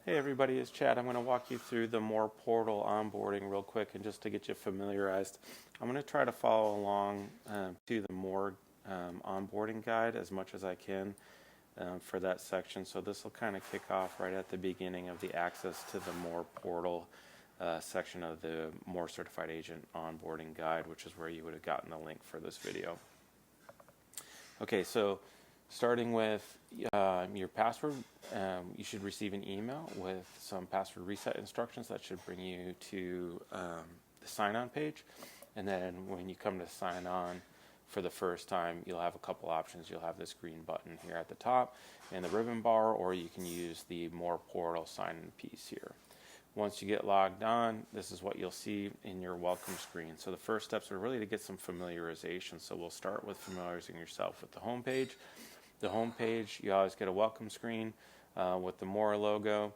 Hey everybody, it's Chad. I'm going to walk you through the More Portal onboarding real quick, and just to get you familiarized, I'm going to try to follow along to the More onboarding guide as much as I can for that section. So this will kind of kick off right at the beginning of the access to the More Portal section of the More Certified Agent onboarding guide, which is where you would have gotten the link for this video. Okay, so starting with your password, you should receive an email with some password reset instructions that should bring you to the sign-on page. And then when you come to sign on for the first time, you'll have a couple options. You'll have this green button here at the top and the ribbon bar, or you can use the More Portal sign-in piece here. Once you get logged on, this is what you'll see in your welcome screen. So the first steps are really to get some familiarization. So we'll start with familiarizing yourself with the home page. The home page, you always get a welcome screen with the More logo.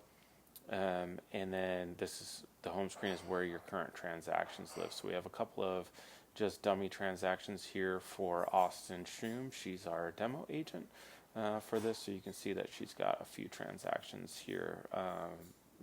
And then the home screen is where your current transactions live. So we have a couple of just dummy transactions here for Austin Schum. She's our demo agent for this. So you can see that she's got a few transactions here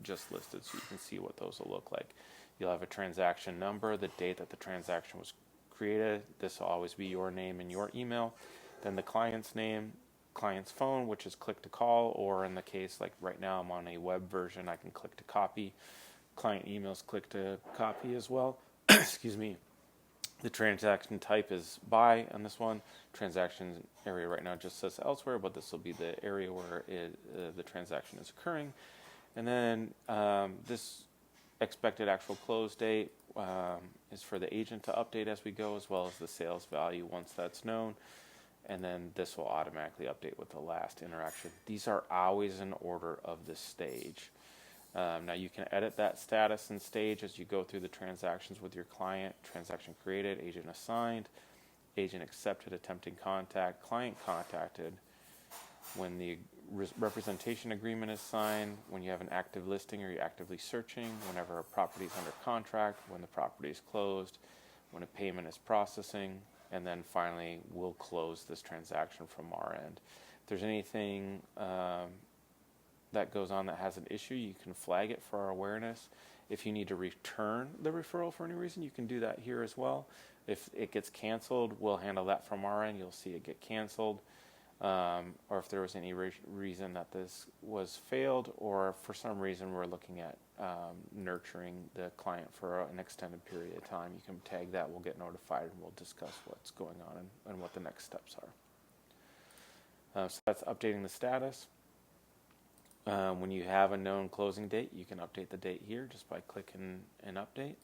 just listed, so you can see what those will look like. You'll have a transaction number, the date that the transaction was created. This will always be your name and your email. Then the client's name, client's phone, which is click to call, or in the case like right now I'm on a web version, I can click to copy. Client emails click to copy as well. Excuse me. The transaction type is buy on this one. Transaction area right now just says elsewhere, but this will be the area where the transaction is occurring. And then this expected actual close date is for the agent to update as we go, as well as the sales value once that's known. And then this will automatically update with the last interaction. These are always in order of the stage. Now you can edit that status and stage as you go through the transactions with your client. Transaction created, agent assigned, agent accepted, attempting contact, client contacted, when the representation agreement is signed, when you have an active listing or you're actively searching, whenever a property is under contract, when the property is closed, when a payment is processing, and then finally we'll close this transaction from our end. If there's anything that goes on that has an issue, you can flag it for our awareness. If you need to return the referral for any reason, you can do that here as well. If it gets canceled, we'll handle that from our end. You'll see it get canceled. Or if there was any reason that this was failed, or for some reason we're looking at nurturing the client for an extended period of time, you can tag that, we'll get notified, and we'll discuss what's going on and what the next steps are. So that's updating the status. When you have a known closing date, you can update the date here just by clicking an update.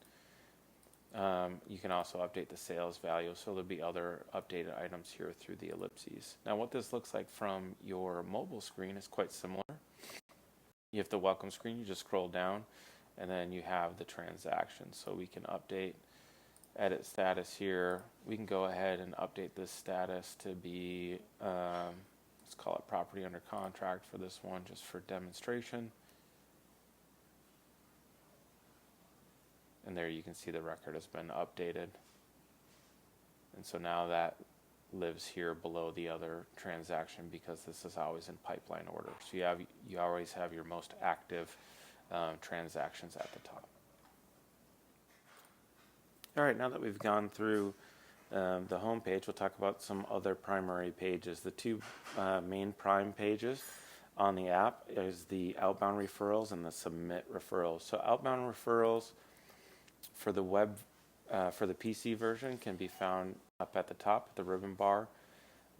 You can also update the sales value, so there'll be other updated items here through the ellipses. Now what this looks like from your mobile screen is quite similar. You have the welcome screen, you just scroll down, and then you have the transactions. So we can update, edit status here. We can go ahead and update this status to be, let's call it property under contract for this one, just for demonstration. And there you can see the record has been updated. And so now that lives here below the other transaction because this is always in pipeline order. So you always have your most active transactions at the top. All right, now that we've gone through the home page, we'll talk about some other primary pages. The two main prime pages on the app is the outbound referrals and the submit referrals. So outbound referrals for the web, for the PC version, can be found up at the top, the ribbon bar.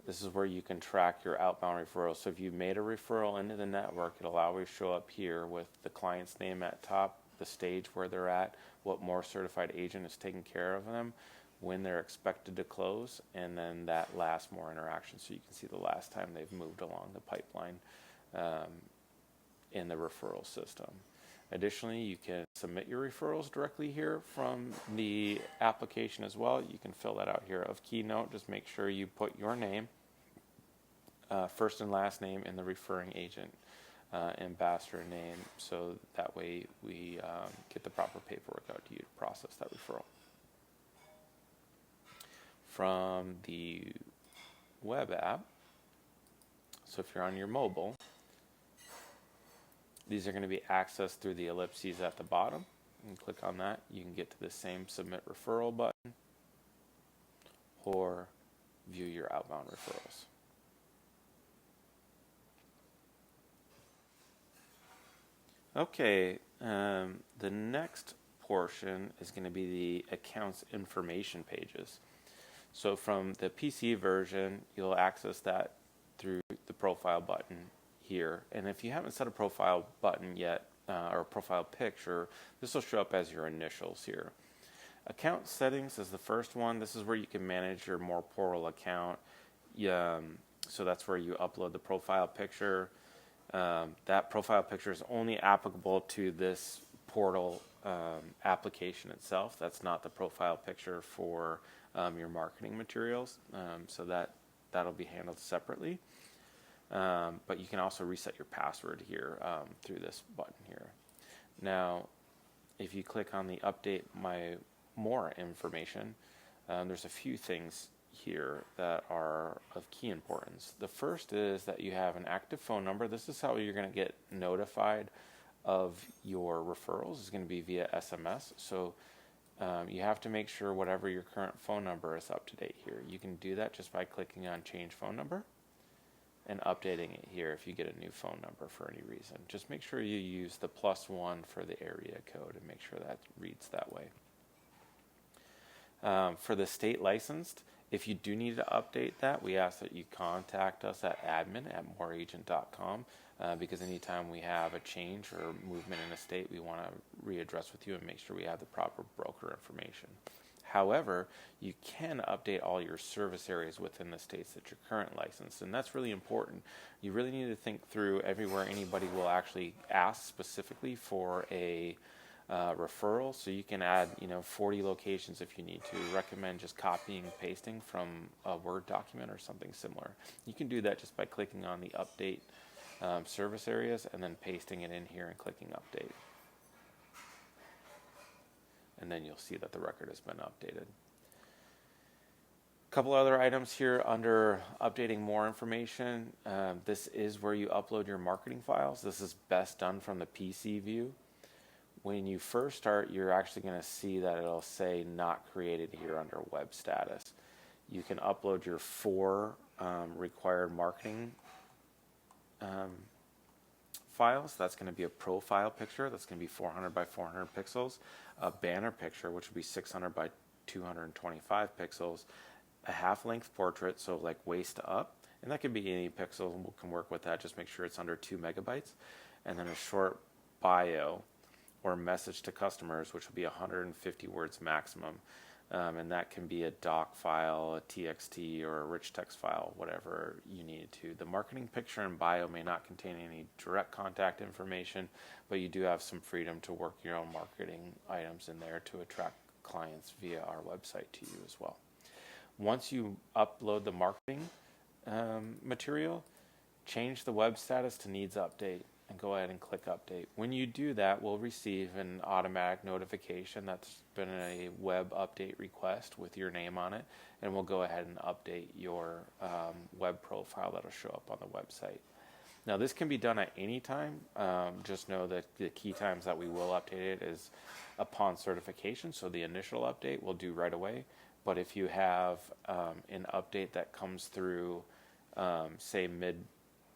This is where you can track your outbound referrals. So if you made a referral into the network, it'll always show up here with the client's name at top, the stage where they're at, what More Certified Agent is taking care of them, when they're expected to close, and then that last More interaction. So you can see the last time they've moved along the pipeline in the referral system. Additionally, you can submit your referrals directly here from the application as well. You can fill that out here. Of keynote, just make sure you put your name, first and last name, and the referring agent ambassador name, so that way we get the proper paperwork out to you to process that referral. From the web app, so if you're on your mobile, These are going to be accessed through the ellipses at the bottom. You can click on that. You can get to the same submit referral button or view your outbound referrals. Okay, the next portion is going to be the accounts information pages. So from the PC version, you'll access that through the profile button here. And if you haven't set a profile button yet, or a profile picture, this will show up as your initials here. Account settings is the first one. This is where you can manage your More Portal account. So that's where you upload the profile picture. That profile picture is only applicable to this portal application itself. That's not the profile picture for your marketing materials. So that'll be handled separately. But you can also reset your password here through this button here. Now, if you click on the update my more information, there's a few things here that are of key importance. The first is that you have an active phone number. This is how you're going to get notified of your referrals. It's going to be via SMS. So you have to make sure whatever your current phone number is up to date here. You can do that just by clicking on change phone number and updating it here if you get a new phone number for any reason. Just make sure you use the +1 for the area code and make sure that reads that way. For the state licensed, if you do need to update that, we ask that you contact us at admin@moreagent.com because anytime we have a change or movement in a state, we want to readdress with you and make sure we have the proper broker information. However, you can update all your service areas within the states that you're currently licensed, and that's really important. You really need to think through everywhere anybody will actually ask specifically for a referral, so you can add 40 locations if you need to. Recommend just copying and pasting from a Word document or something similar. You can do that just by clicking on the update service areas and then pasting it in here and clicking update. And then you'll see that the record has been updated. A couple other items here under updating more information. This is where you upload your marketing files. This is best done from the PC view. When you first start, you're actually going to see that it'll say not created here under web status. You can upload your 4 required marketing files. That's going to be a profile picture. That's going to be 400 by 400 pixels. A banner picture, which will be 600 by 225 pixels. A half-length portrait, so like waist up. And that could be any pixel. We can work with that. Just make sure it's under 2 megabytes. And then a short bio or message to customers, which will be 150 words maximum. And that can be a doc file, a TXT, or a rich text file, whatever you need to. The marketing picture and bio may not contain any direct contact information, but you do have some freedom to work your own marketing items in there to attract clients via our website to you as well. Once you upload the marketing material, change the web status to needs update and go ahead and click update. When you do that, we'll receive an automatic notification that's been a web update request with your name on it, and we'll go ahead and update your web profile that'll show up on the website. Now, this can be done at any time. Just know that the key times that we will update it is upon certification, so the initial update we'll do right away. But if you have an update that comes through, say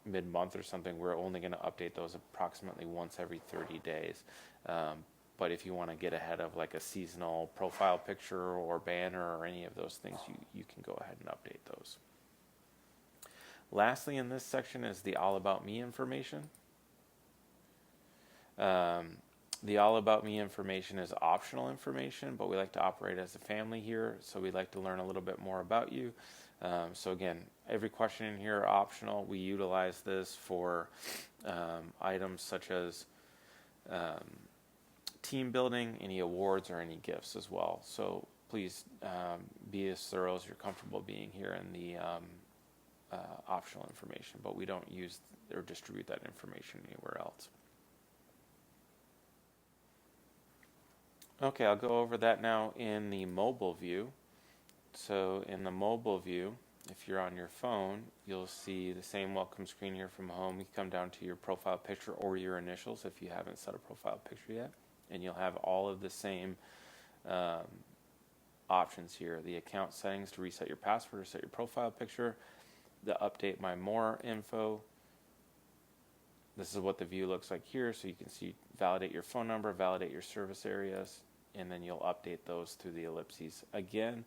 mid-month or something, we're only going to update those approximately once every 30 days. But if you want to get ahead of like a seasonal profile picture or banner or any of those things, you can go ahead and update those. Lastly, in this section is the All About Me information. The All About Me information is optional information, but we like to operate as a family here, so we'd like to learn a little bit more about you. So again, every question in here are optional. We utilize this for items such as team building, any awards, or any gifts as well. So please be as thorough as you're comfortable being here in the optional information, but we don't use or distribute that information anywhere else. Okay, I'll go over that now in the mobile view. So in the mobile view, If you're on your phone, you'll see the same welcome screen here from home. You come down to your profile picture or your initials if you haven't set a profile picture yet, and you'll have all of the same um, options here. The account settings to reset your password or set your profile picture, the update my more info. This is what the view looks like here, so you can see validate your phone number, validate your service areas, and then you'll update those through the ellipses. Again,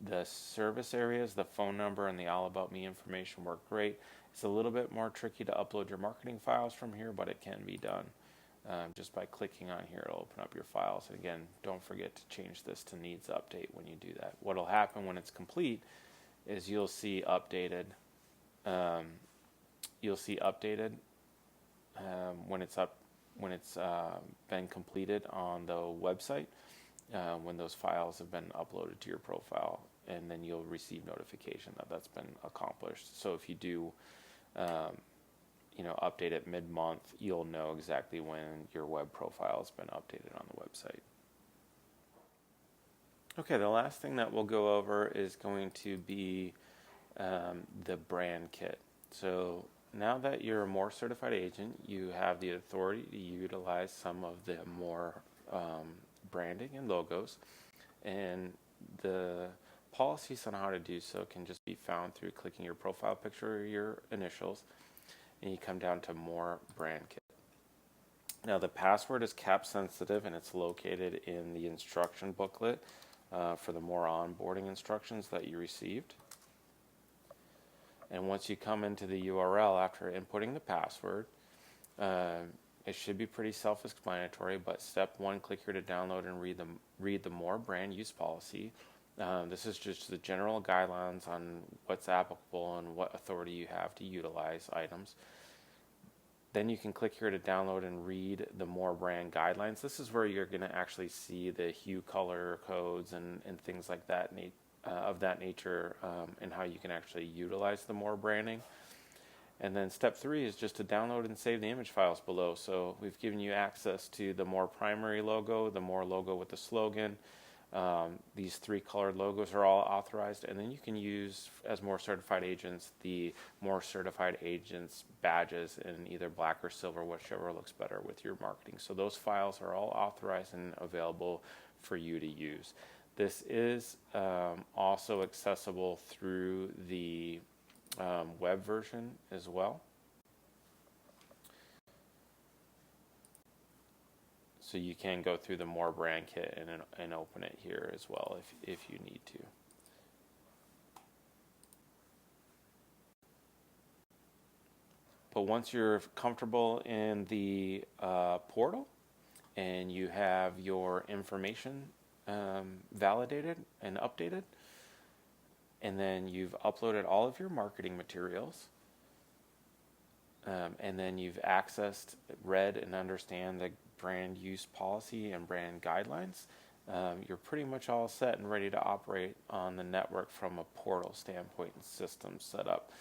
the service areas, the phone number, and the all about me information work great. It's a little bit more tricky to upload your marketing files from here, but it can be done. Just by clicking on here, it'll open up your files. And again, don't forget to change this to needs update when you do that. What'll happen when it's complete is you'll see updated. You'll see updated when it's been completed on the website. When those files have been uploaded to your profile, and then you'll receive notification that that's been accomplished. So if you do, update it mid-month, you'll know exactly when your web profile has been updated on the website. Okay, the last thing that we'll go over is going to be the brand kit. So now that you're a more certified agent, you have the authority to utilize some of the more branding and logos, and the policies on how to do so can just be found through clicking your profile picture or your initials, and you come down to more brand kit. Now the password is cap sensitive, and it's located in the instruction booklet for the more onboarding instructions that you received. And once you come into the URL after inputting the password, it should be pretty self-explanatory, but step 1, click here to download and read the more brand use policy. This is just the general guidelines on what's applicable and what authority you have to utilize items. Then you can click here to download and read the more brand guidelines. This is where you're going to actually see the hue color codes and things like that of that nature, and how you can actually utilize the more branding. And then step 3 is just to download and save the image files below. So we've given you access to the more primary logo, the more logo with the slogan. These 3 colored logos are all authorized, and then you can use, as more certified agents, the more certified agents badges in either black or silver, whichever looks better with your marketing. So those files are all authorized and available for you to use. This is also accessible through the web version as well. So you can go through the more brand kit and open it here as well if you need to. But once you're comfortable in the portal and you have your information validated and updated, and then you've uploaded all of your marketing materials, and then you've accessed, read, and understand the brand use policy and brand guidelines, you're pretty much all set and ready to operate on the network from a portal standpoint and system setup.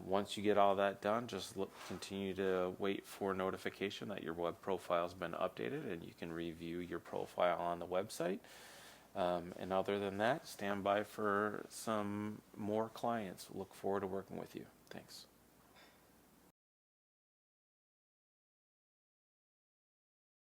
Once you get all that done, just continue to wait for notification that your web profile has been updated, and you can review your profile on the website. And other than that, stand by for some more clients. Look forward to working with you. Thanks.